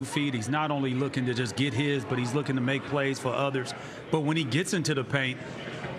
feet. He's not only looking to just get his, but he's looking to make plays for others. But when he gets into the paint,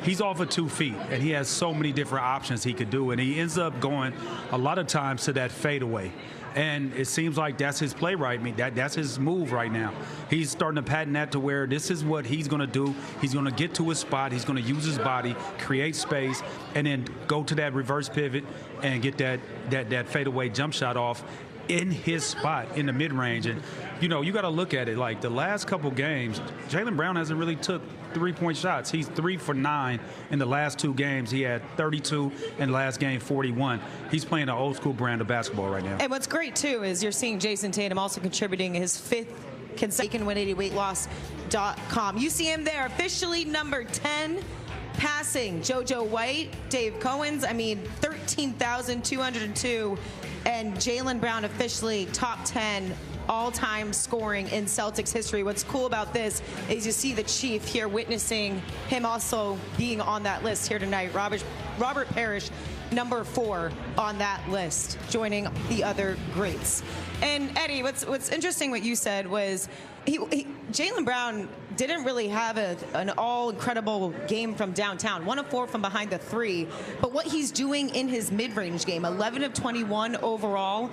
he's off of 2 feet, and he has so many different options he could do. And he ends up going a lot of times to that fadeaway. And it seems like that's his play right. I mean, that's his move right now. He's starting to pattern that to where this is what he's going to do. He's going to get to his spot. He's going to use his body, create space, and then go to that reverse pivot and get that fadeaway jump shot off in his spot in the mid-range. And, you know, you got to look at it like the last couple games, Jaylen Brown hasn't really took 3-point shots. He's 3 for 9 in the last 2 games. He had 32 in the last game, 41. He's playing an old school brand of basketball right now. And what's great, too, is you're seeing Jayson Tatum also contributing his 5th consecutive 180weightloss.com. You see him there, officially number 10. Passing, JoJo White, Dave Cohen's, 13,202. And Jaylen Brown officially top 10 all-time scoring in Celtics history. What's cool about this is you see the Chief here witnessing him also being on that list here tonight. Robert Parrish, number 4 on that list, joining the other greats. And Eddie, what's interesting what you said was Jaylen Brown didn't really have an all-incredible game from downtown. 1 of 4 from behind the 3. But what he's doing in his mid-range game, 11 of 21 overall,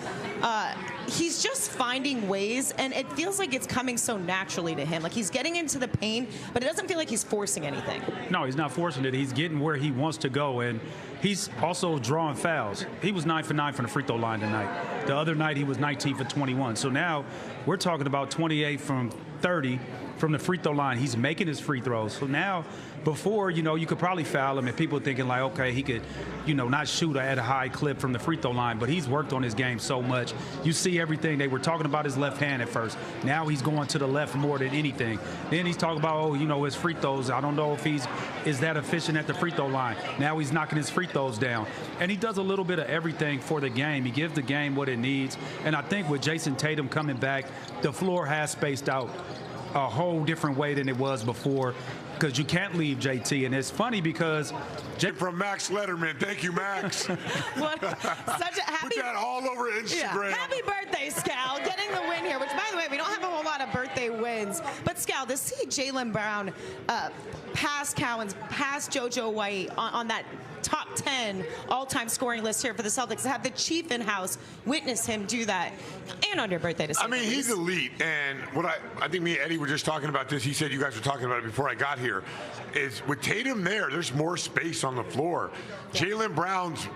he's just finding ways, and it feels like it's coming so naturally to him. Like he's getting into the paint, but it doesn't feel like he's forcing anything. No, he's not forcing it. He's getting where he wants to go, and he's also drawing fouls. He was 9 for 9 from the free throw line tonight. The other night he was 19 for 21. So now we're talking about 28 from 30 from the free throw line. He's making his free throws. So now, before, you could probably foul him and people thinking like, okay, he could, not shoot at a high clip from the free throw line, but he's worked on his game so much. You see everything. They were talking about his left hand at first. Now he's going to the left more than anything. Then he's talking about, his free throws. I don't know if is that efficient at the free throw line. Now he's knocking his free throws down. And he does a little bit of everything for the game. He gives the game what it needs. And I think with Jayson Tatum coming back, the floor has spaced out a whole different way than it was before, because you can't leave JT. And it's funny because from Max Letterman. Thank you, Max. Such a happy. Put that all over Instagram. Yeah. Happy birthday, Scal, getting the win here, which, by the way, we don't have a whole lot of birthday wins. But, Scal, to see Jaylen Brown pass Cowens, pass JoJo White on that top 10 all-time scoring list here for the Celtics, to have the Chief in-house witness him do that, and on your birthday to say he's elite. And what I think me and Eddie were just talking about this. He said you guys were talking about it before I got here. Is with Tatum there's more space on the floor. Yeah. Jaylen Brown's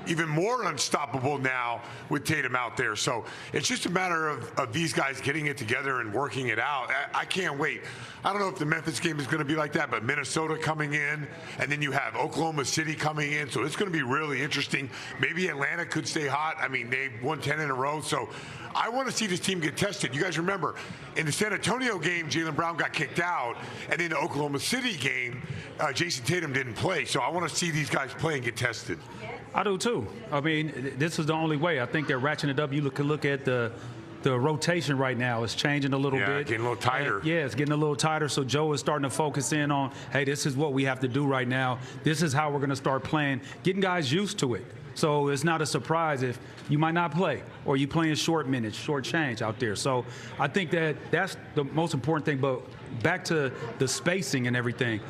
even more unstoppable now with Tatum out there. So it's just a matter of these guys getting it together and working it out. I can't wait. I don't know if the Memphis game is going to be like that, but Minnesota coming in, and then you have Oklahoma City coming in. So it's going to be really interesting. Maybe Atlanta could stay hot. They won 10 in a row. So I want to see this team get tested. You guys remember, in the San Antonio game, Jaylen Brown got kicked out, and in the Oklahoma City game, Jayson Tatum didn't play. So I want to see these guys play and get tested. I do too. This is the only way. I think they're ratcheting it up. You can look at the rotation right now. It's changing a little bit. Getting a little tighter. It's getting a little tighter. So Joe is starting to focus in on, hey, this is what we have to do right now. This is how we're going to start playing, getting guys used to it. So it's not a surprise if you might not play or you playing short minutes, short change out there. So I think that's the most important thing. But back to the spacing and everything.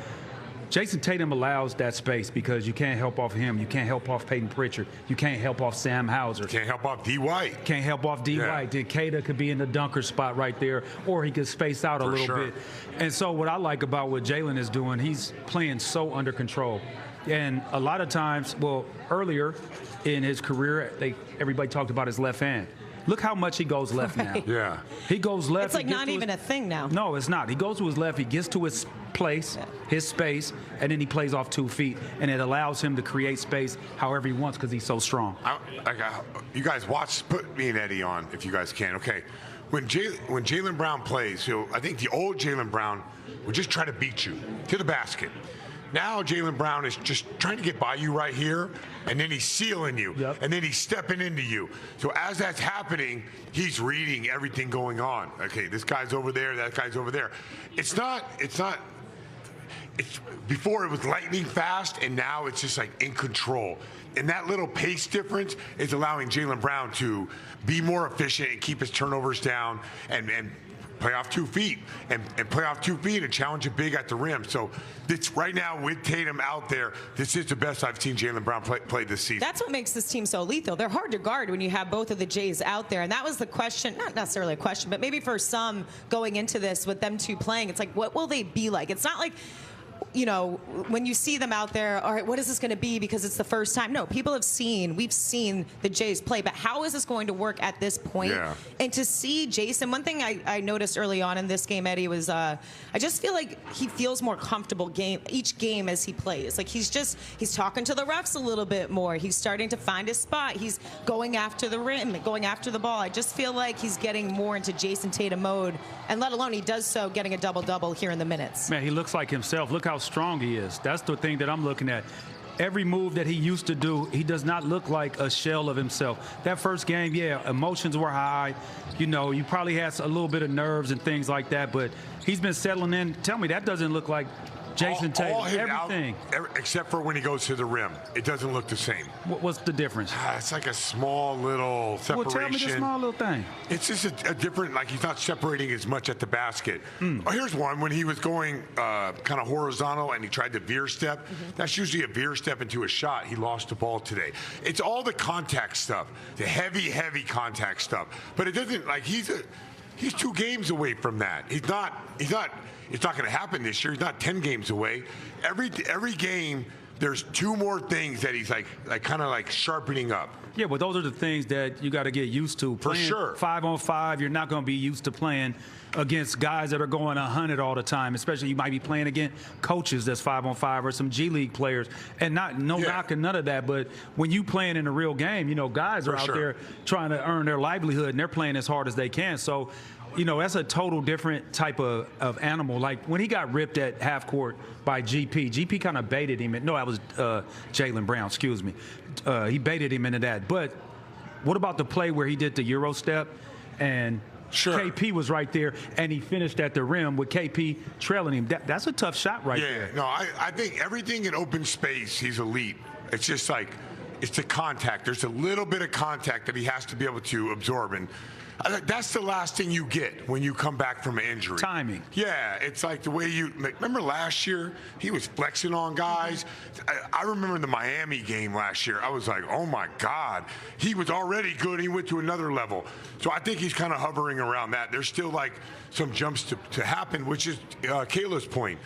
Jayson Tatum allows that space because you can't help off him. You can't help off Peyton Pritchard. You can't help off Sam Hauser. Can't help off D. White. Can't help off D. White. Then Kata could be in the dunker spot right there, or he could space out a little bit. And so what I like about what Jaylen is doing, he's playing so under control. And a lot of times, earlier in his career, everybody talked about his left hand. Look how much he goes left now. Yeah. He goes left. It's like not even a thing now. No, it's not. He goes to his left. He gets to his place, his space, and then he plays off 2 feet. And it allows him to create space however he wants because he's so strong. You guys put me and Eddie on if you guys can. Okay. When Jaylen Brown plays, I think the old Jaylen Brown would just try to beat you to the basket. Now Jaylen Brown is just trying to get by you right here, and then he's sealing you, and then he's stepping into you. So as that's happening, he's reading everything going on. Okay, this guy's over there, that guy's over there. It's not before it was lightning fast, and now it's just like in control. And that little pace difference is allowing Jaylen Brown to be more efficient and keep his turnovers down and play off 2 feet and play off 2 feet and challenge it big at the rim. So this right now with Tatum out there, this is the best I've seen Jaylen Brown play this season. That's what makes this team so lethal. They're hard to guard when you have both of the Jays out there. And that was the question, not necessarily a question, but maybe for some going into this with them two playing, it's like, what will they be like? It's not like, you know, when you see them out there, all right, what is this going to be because it's the first time? No, we've seen the Jays play, but how is this going to work at this point? Yeah. And to see Jason, one thing I noticed early on in this game, Eddie, was I just feel like he feels more comfortable each game as he plays. Like he's talking to the refs a little bit more. He's starting to find his spot. He's going after the rim, going after the ball. I just feel like he's getting more into Jason Tatum mode, and let alone he does so getting a double-double here in the minutes. Man, he looks like himself. Look how strong he is. That's the thing that I'm looking at. Every move that he used to do, he does not look like a shell of himself. That first game, yeah, emotions were high. You know, you probably had a little bit of nerves and things like that, but he's been settling in. Tell me, that doesn't look like Jason Tatum. All Everything. Except for when he goes to the rim. It doesn't look the same. What's the difference? It's like a small little separation. Well, tell me the small little thing. It's just a different, like he's not separating as much at the basket. Oh, here's one. When he was going kind of horizontal and he tried to veer step, that's usually a veer step into a shot. He lost the ball today. It's all the contact stuff, the heavy contact stuff. But it doesn't, like he's 2 games away from that. It's not going to happen this year. He's not 10 games away. Every game, there's 2 more things that he's like kind of like sharpening up. Yeah, but those are the things that you got to get used to. For sure. 5-on-5, you're not going to be used to playing against guys that are going 100 all the time. Especially you might be playing against coaches that's 5-on-5 or some G League players, and knocking none of that. But when you playing in a real game, you know, guys are out there trying to earn their livelihood, and they're playing as hard as they can. So, you know, that's a total different type of animal. Like when he got ripped at half court by GP kind of baited him. No, that was Jaylen Brown, excuse me. He baited him into that. But what about the play where he did the Euro step and KP was right there and he finished at the rim with KP trailing him? That's a tough shot right there. Yeah, no, I think everything in open space, he's elite. It's just like, it's the contact. There's a little bit of contact that he has to be able to absorb. And that's the last thing you get when you come back from an injury. Timing. Yeah, it's like the way remember last year, he was flexing on guys. I remember the Miami game last year. I was like, oh my God, he was already good. He went to another level. So I think he's kind of hovering around that. There's still like some jumps to happen, which is Kayla's point.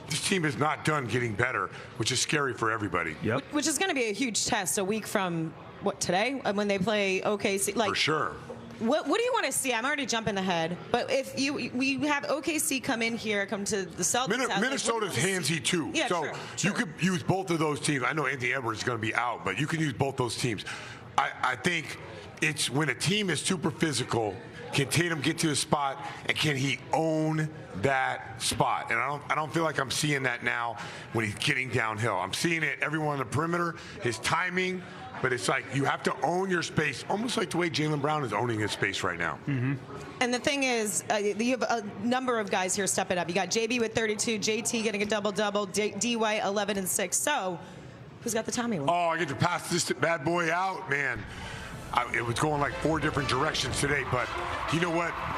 This team is not done getting better, which is scary for everybody. Yep. Which is going to be a huge test a week from today when they play OKC. Like, for sure. What do you want to see? I'm already jumping ahead, but if we have OKC come to the Celtics. Minnesota's handsy too. Yeah, so you could use both of those teams. I know Anthony Edwards is going to be out, but you can use both those teams. I think it's when a team is super physical. Can Tatum get to his spot, and can he own that spot? And I don't feel like I'm seeing that now when he's getting downhill. I'm seeing it everyone on the perimeter, his timing, but it's like you have to own your space, almost like the way Jaylen Brown is owning his space right now. And the thing is, you have a number of guys here stepping up. You got JB with 32, JT getting a double-double, D-White 11 and 6. So who's got the Tommy one? Oh, I get to pass this bad boy out, man. It was going like 4 different directions today, but you know what?